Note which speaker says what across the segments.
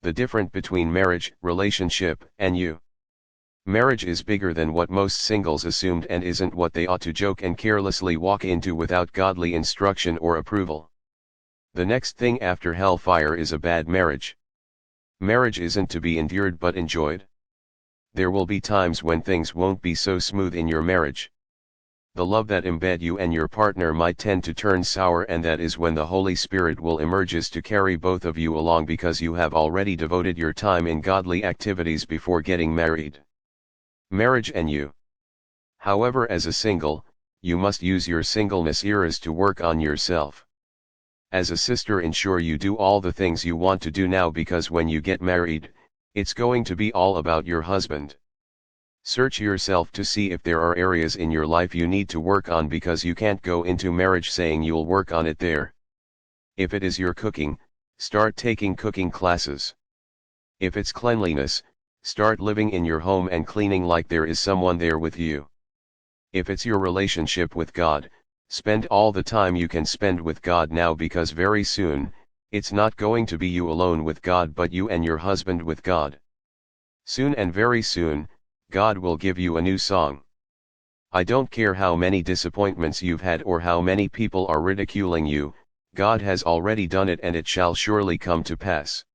Speaker 1: The difference between marriage, relationship, and you. Marriage is bigger than what most singles assumed and isn't what they ought to joke and carelessly walk into without godly instruction or approval. The next thing after hellfire is a bad marriage. Marriage isn't to be endured but enjoyed. There will be times when things won't be so smooth in your marriage. The love that embed you and your partner might tend to turn sour, and that is when the Holy Spirit will emerges to carry both of you along because you have already devoted your time in godly activities before getting married. Marriage and you. However, as a single, you must use your singleness eras to work on yourself. As a sister, ensure you do all the things you want to do now, because when you get married, it's going to be all about your husband. Search yourself to see if there are areas in your life you need to work on, because you can't go into marriage saying you'll work on it there. If it is your cooking, start taking cooking classes. If it's cleanliness, start living in your home and cleaning like there is someone there with you. If it's your relationship with God, spend all the time you can spend with God now, because very soon, it's not going to be you alone with God but you and your husband with God. Soon and very soon, God will give you a new song. I don't care how many disappointments you've had or how many people are ridiculing you, God has already done it and it shall surely come to pass.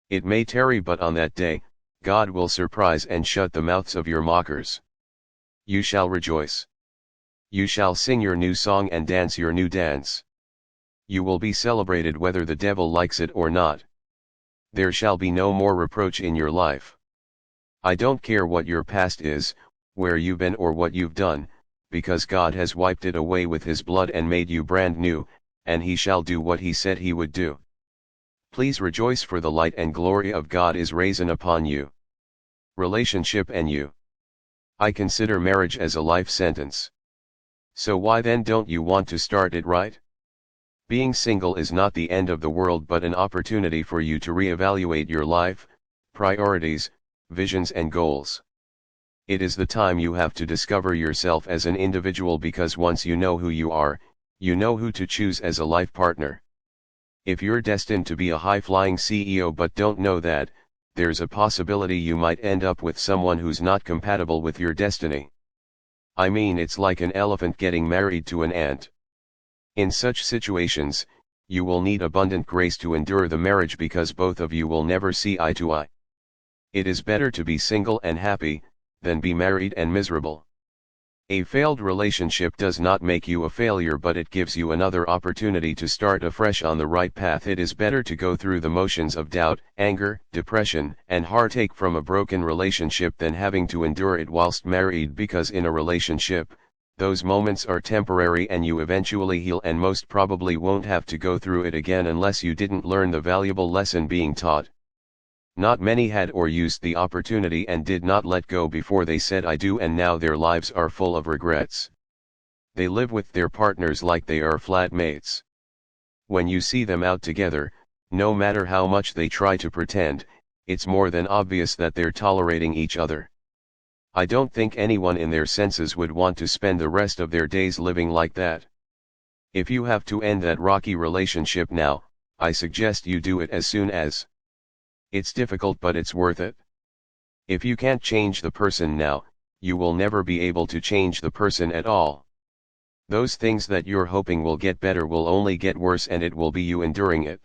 Speaker 1: It may tarry, but on that day, God will surprise and shut the mouths of your mockers. You shall rejoice. You shall sing your new song and dance your new dance. You will be celebrated whether the devil likes it or not. There shall be no more reproach in your life. I don't care what your past is, where you've been or what you've done, because God has wiped it away with his blood and made you brand new, and he shall do what he said he would do. Please rejoice, for the light and glory of God is risen upon you. Relationship and you. I consider marriage as a life sentence. So why then don't you want to start it right? Being single is not the end of the world but an opportunity for you to reevaluate your life, priorities, visions and goals. It is the time you have to discover yourself as an individual, because once you know who you are, you know who to choose as a life partner. If you're destined to be a high-flying CEO but don't know that, there's a possibility you might end up with someone who's not compatible with your destiny. I mean, it's like an elephant getting married to an ant. In such situations, you will need abundant grace to endure the marriage, because both of you will never see eye to eye. It is better to be single and happy, than be married and miserable. A failed relationship does not make you a failure, but it gives you another opportunity to start afresh on the right path. It is better to go through the motions of doubt, anger, depression, and heartache from a broken relationship than having to endure it whilst married, because in a relationship, those moments are temporary and you eventually heal and most probably won't have to go through it again unless you didn't learn the valuable lesson being taught. Not many had or used the opportunity and did not let go before they said I do, and now their lives are full of regrets. They live with their partners like they are flatmates. When you see them out together, no matter how much they try to pretend, it's more than obvious that they're tolerating each other. I don't think anyone in their senses would want to spend the rest of their days living like that. If you have to end that rocky relationship now, I suggest you do it as soon as. It's difficult, but it's worth it. If you can't change the person now, you will never be able to change the person at all. Those things that you're hoping will get better will only get worse, and it will be you enduring it.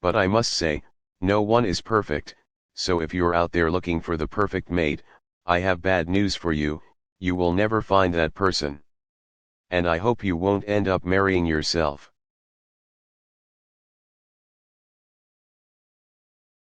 Speaker 1: But I must say, no one is perfect, so if you're out there looking for the perfect mate, I have bad news for you, you will never find that person. And I hope you won't end up marrying yourself.